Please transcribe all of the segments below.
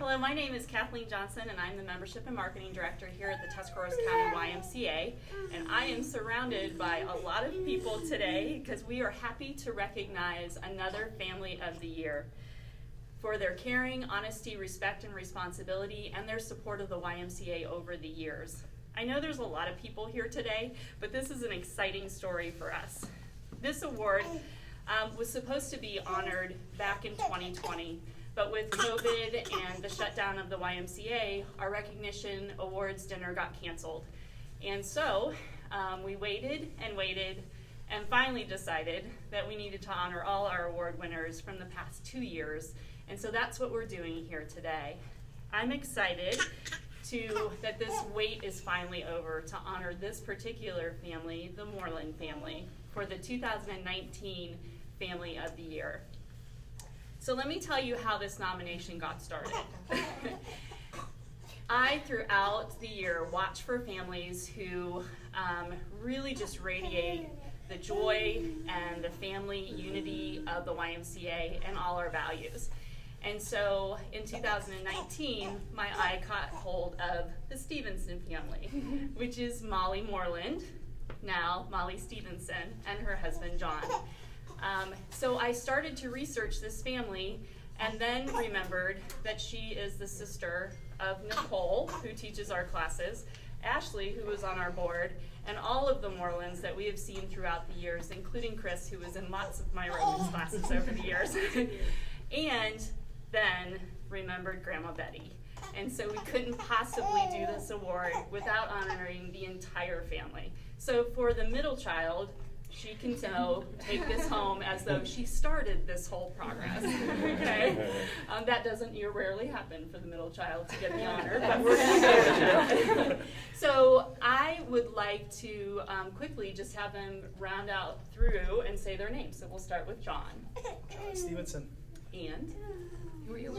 Hello, my name is Kathleen Johnson, and I'm the Membership and Marketing Director here at the Tuscarawas County YMCA. And I am surrounded by a lot of people today because we are happy to recognize another Family of the Year for their caring, honesty, respect, and responsibility, and their support of the YMCA over the years. I know there's a lot of people here today, but this is an exciting story for us. This award was supposed to be honored back in 2020, but with COVID and the shutdown of the YMCA, our recognition awards dinner got canceled. And so we waited and finally decided that we needed to honor all our award winners from the past 2 years. And so that's what we're doing here today. I'm excited that this wait is finally over to honor this particular family, the Moreland family, for the 2019 Family of the Year. So let me tell you how this nomination got started. I, throughout the year, watch for families who really just radiate the joy and the family unity of the YMCA and all our values. And so in 2019, my eye caught hold of the Stevenson family, which is Molly Moreland, now Molly Stevenson, and her husband, John. So I started to research this family and then remembered that she is the sister of Nicole, who teaches our classes, Ashley, who was on our board, and all of the Morelands that we have seen throughout the years, including Chris, who was in lots of my Romans classes over the years. And then remembered Grandma Betty. And so we couldn't possibly do this award without honoring the entire family. So for the middle child, she can take this home as though she started this whole progress. Okay, that doesn't rarely happen for the middle child to get the honor, but we're going to go with that. So I would like to quickly just have them round out through and say their names. So we'll start with John. John Stevenson. And Who are you?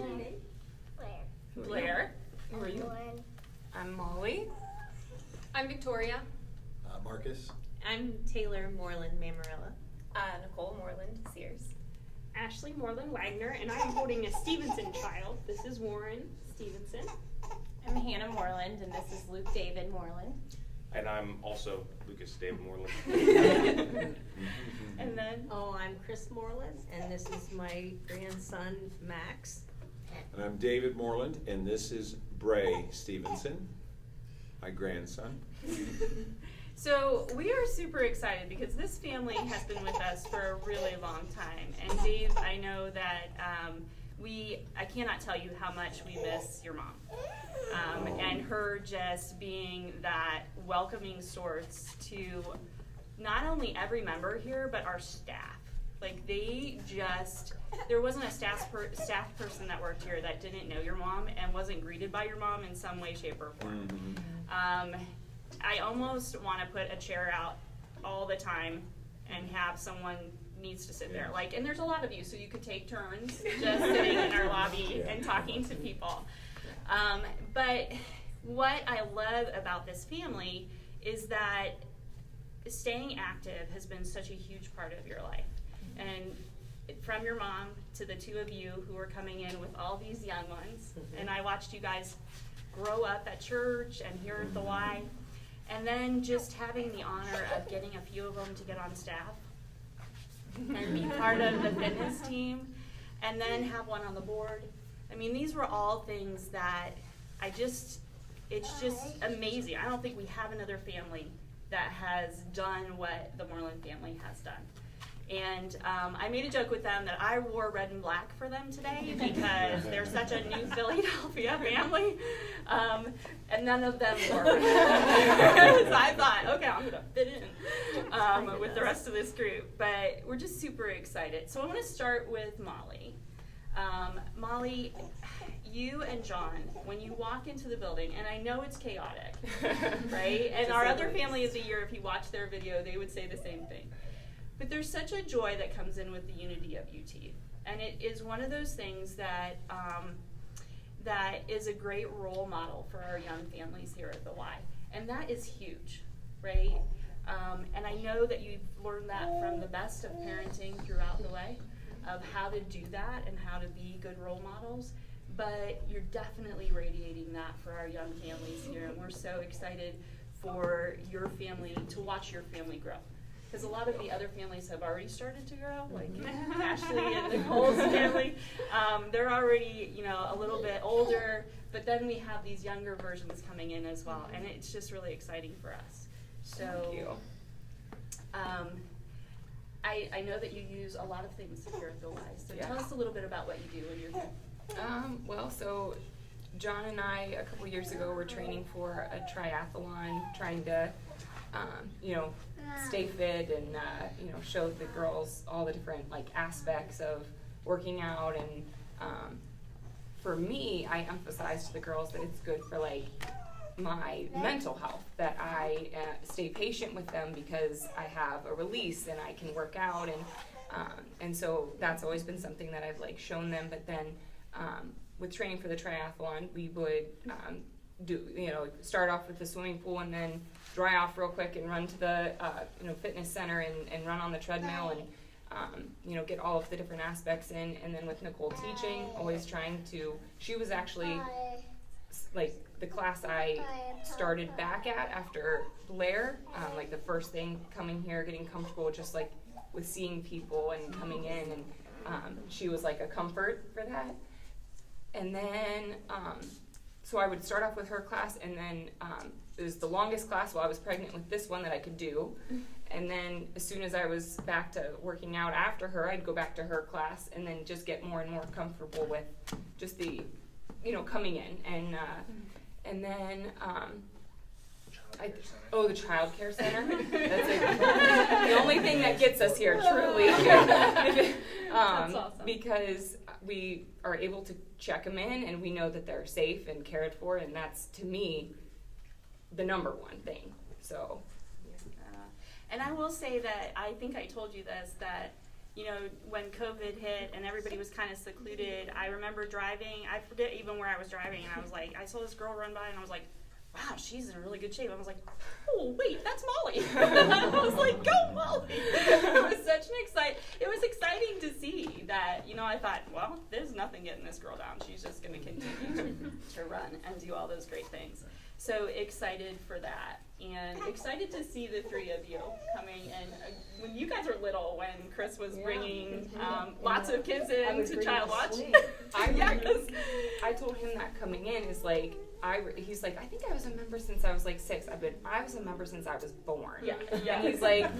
Blair. Who are you? I'm Molly. I'm Victoria. Marcus. I'm Taylor Moreland Mamarella. Nicole Moreland Sears. Ashley Moreland Wagner, and I'm holding a Stevenson child. This is Warren Stevenson. I'm Hannah Moreland, and this is Luke David Moreland. And I'm also Lucas David Moreland. And then? Oh, I'm Chris Moreland, and this is my grandson, Max. And I'm David Moreland, and this is Bray Stevenson, my grandson. So we are super excited because this family has been with us for a really long time. And Dave, I know that I cannot tell you how much we miss your mom. And her just being that welcoming source to not only every member here, but our staff. Like there wasn't a staff person that worked here that didn't know your mom and wasn't greeted by your mom in some way, shape, or form. Mm-hmm. I almost want to put a chair out all the time and have someone needs to sit there. And there's a lot of you, so you could take turns just sitting in our lobby and talking to people. But what I love about this family is that staying active has been such a huge part of your life. And from your mom to the two of you who are coming in with all these young ones, and I watched you guys grow up at church and here at the Y, and then just having the honor of getting a few of them to get on staff and be part of the fitness team, and then have one on the board. I mean, these were all things that it's just amazing. I don't think we have another family that has done what the Moreland family has done. And I made a joke with them that I wore red and black for them today because they're such a new Philadelphia family, and none of them were. So I thought, okay, I'm going to fit in with the rest of this group. But we're just super excited. So I want to start with Molly. Molly, you and John, when you walk into the building, and I know it's chaotic, right? And our other family of the year, if you watch their video, they would say the same thing. But there's such a joy that comes in with the unity of UT. And it is one of those things that that is a great role model for our young families here at the Y. And that is huge, right? And I know that you've learned that from the best of parenting throughout the way, of how to do that and how to be good role models. but you're definitely radiating that for our young families here, and we're so excited for your family, to watch your family grow. Because a lot of the other families have already started to grow, like Ashley and Nicole's family. They're already, a little bit older, but then we have these younger versions coming in as well, and it's just really exciting for us. So, Thank you. I know that you use a lot of things here at the Y, so Yeah. tell us a little bit about what you do when you're here. Well, so John and I, a couple years ago, were training for a triathlon, trying to, stay fit and, show the girls all the different, aspects of working out. And for me, I emphasize to the girls that it's good for, my mental health, that I stay patient with them because I have a release and I can work out. And so that's always been something that I've, shown them. But then with training for the triathlon, we would start off with the swimming pool and then dry off real quick and run to the fitness center and run on the treadmill and get all of the different aspects in. And then with Nicole teaching, always trying to, she was actually the class I started back at after Blair, the first thing coming here, getting comfortable just with seeing people and coming in, and she was a comfort for that. And then so I would start off with her class, and then it was the longest class while I was pregnant with this one that I could do. And then as soon as I was back to working out after her, I'd go back to her class and then just get more and more comfortable with just the, coming in. And then the child care center. That's the only thing that gets us here, truly. That's awesome. Because we are able to check them in, and we know that they're safe and cared for, and that's, to me, the number one thing. So, and I will say that I think I told you this, that when COVID hit and everybody was kind of secluded, I remember driving. I forget even where I was driving, and I was like, I saw this girl run by, and I was like, wow, she's in really good shape. I was like, oh, wait, that's Molly. I was like, go Molly. It was exciting to see that, I thought, well, there's nothing getting this girl down. She's just going to continue to run and do all those great things. So excited for that, and excited to see the three of you coming. And when you guys were little, when Chris was bringing lots of kids in to Child Watch. I told him that coming in is he's like, I think I was a member since I was 6. I was a member since I was born. Yeah. And he's like,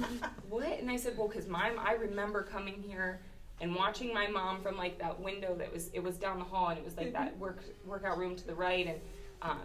what? And I said, well, because I remember coming here and watching my mom from that window it was down the hall, and it was that workout room to the right, and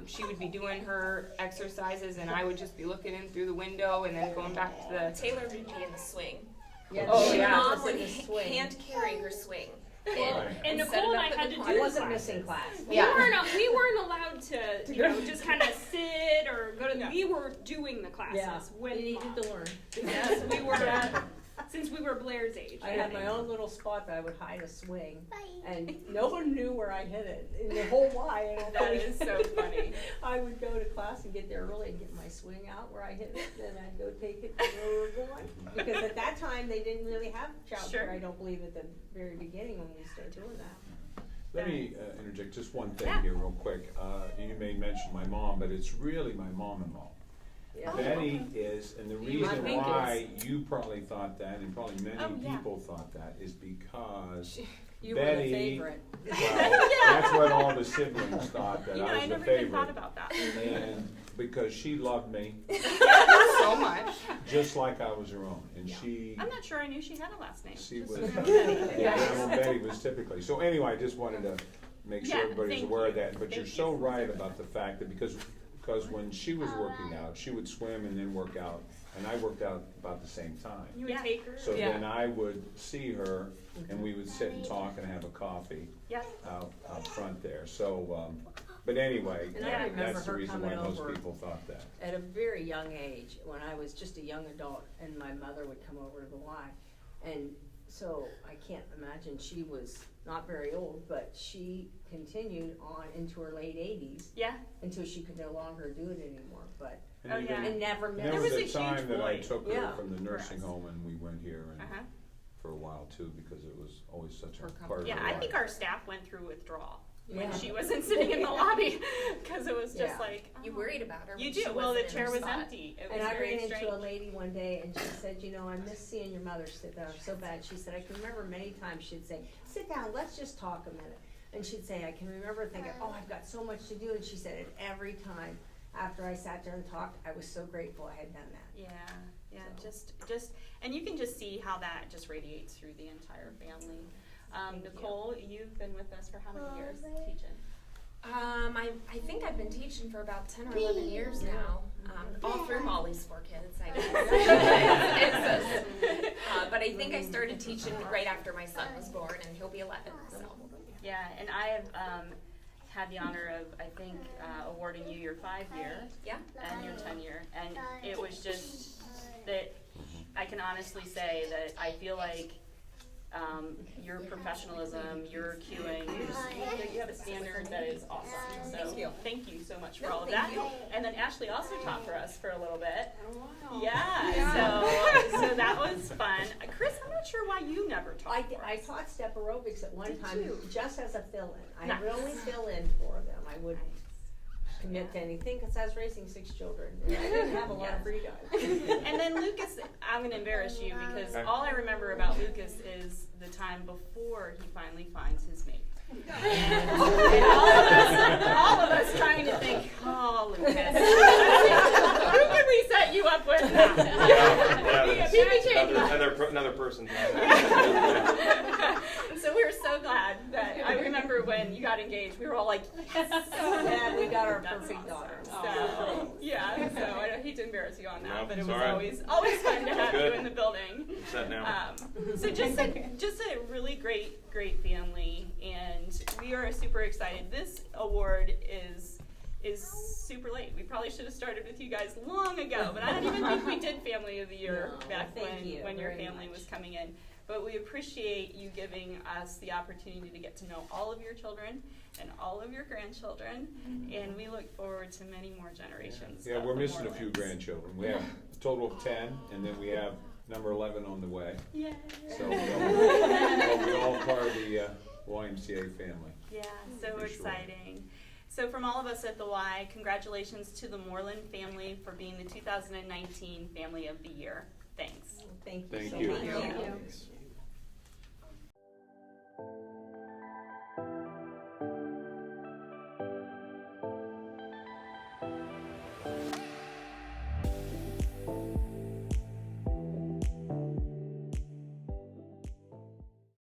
she would be doing her exercises, and I would just be looking in through the window and then going back to the Taylor would be in the swing. Mom would hand carry her swing. And Nicole and I had to do I wasn't classes. missing class. We weren't allowed to, just kind of sit or go to. We were doing the classes. Yeah, when we needed to learn. Yes, we were. Since we were Blair's age. I had my own little spot that I would hide a swing, and no one knew where I hid it in the whole Y. That is so funny. I would go to class and get there early and get my swing out where I hid it, then I'd go take it to where we were going. Because at that time, they didn't really have child care, I don't believe, at the very beginning when we started doing that. Let me interject just one thing here real quick. You may mention my mom, but it's really my mom-in-law. Yeah. Betty is, and the reason why you probably thought that, and probably many people thought that, is because You Betty, were the favorite. Well, that's what all the siblings thought, that I was I the never favorite. even thought about that. And because she loved me so much. just like I was her own, and she. I'm not sure I knew she had a last name. She Just was. so you know. Yeah, Betty was typically. So anyway, I just wanted to make sure everybody's thank aware of you. that. But Thank you're you. so right about the fact that because when she was working out, she would swim and then work out, and I worked out about the same time. You would take her. So then I would see her, and we would sit and talk and have a coffee out front there. So, but anyway, And I remember that's the her reason why coming most over people thought that. at a very young age, when I was just a young adult, and my mother would come over to the Y. And so I can't imagine, she was not very old, but she continued on into her late 80s Yeah. until she could no longer do it anymore. But And even- I never There missed. was was a a huge time that I void. took her Yeah. from the For nursing us. home, and we went here and Uh-huh. for a while too, because it was always such a For part of Yeah, her I life. think our staff went through withdrawal. when Yeah. she wasn't sitting in the lobby, because it was just Yeah. like, You worried about her. you when do. she Well, the wasn't in chair her was spot. empty. It was And I very ran strange. into a lady one day and she said, you know, I miss seeing your mother sit down so bad. She said, I can remember many times she'd say, sit down, let's just talk a minute. And she'd say, I can remember thinking, oh, I've got so much to do. And she said, and every time after I sat there and talked, I was so grateful I had done that. Yeah, yeah, So. just, and you can just see how that just radiates through the entire family. Thank you. Nicole, you've been with us for how many years teaching? I think I've been teaching for about 10 or 11 years now, all through Molly's 4 kids, I guess. But I think I started teaching right after my son was born, and he'll be 11, so. Yeah, and I have had the honor of, I think, awarding you your 5-year Yeah. and your 10-year, and it was just that I can honestly say that I feel like your professionalism, your cueing, you have a standard that is awesome. So thank you so much for all of that. And then Ashley also taught for us for a little bit. Yeah. So that was fun. Chris, I'm not sure why you never taught for us. I taught step aerobics at one Did time, you? just as a fill-in. I Nice. would only fill in for them. I wouldn't commit to anything because I was raising 6 children. And I didn't have a lot of free time. And then Lucas, I'm going to embarrass you because all I remember about Lucas is the time before he finally finds his mate. And all of us trying to think, oh, Lucas, who can we set you up with now? Another person. So we were so glad that I remember when you got engaged, we were all like, yes, So glad we got our that's perfect awesome. daughter. So yeah, so I hate to embarrass you on that, No, but it it's was all right. always fun to have you Good. in the building. Set now. So just a really great family, and we are super excited. This award is super late. We probably should have started with you guys long ago, but I don't even think we did Family of the Year No, back thank you when your very family was much. coming in. But we appreciate you giving us the opportunity to get to know all of your children and all of your grandchildren, and we look forward to many more generations. Yeah, of we're the missing a few Morelands. grandchildren. We have a total of 10, and then we have number 11 on the way. Yay. So they'll be all part of the YMCA family. Yeah, so For sure. exciting. So from all of us at the Y, congratulations to the Moreland family for being the 2019 Family of the Year. Thanks. Thank you Thank so you. much. Thank you.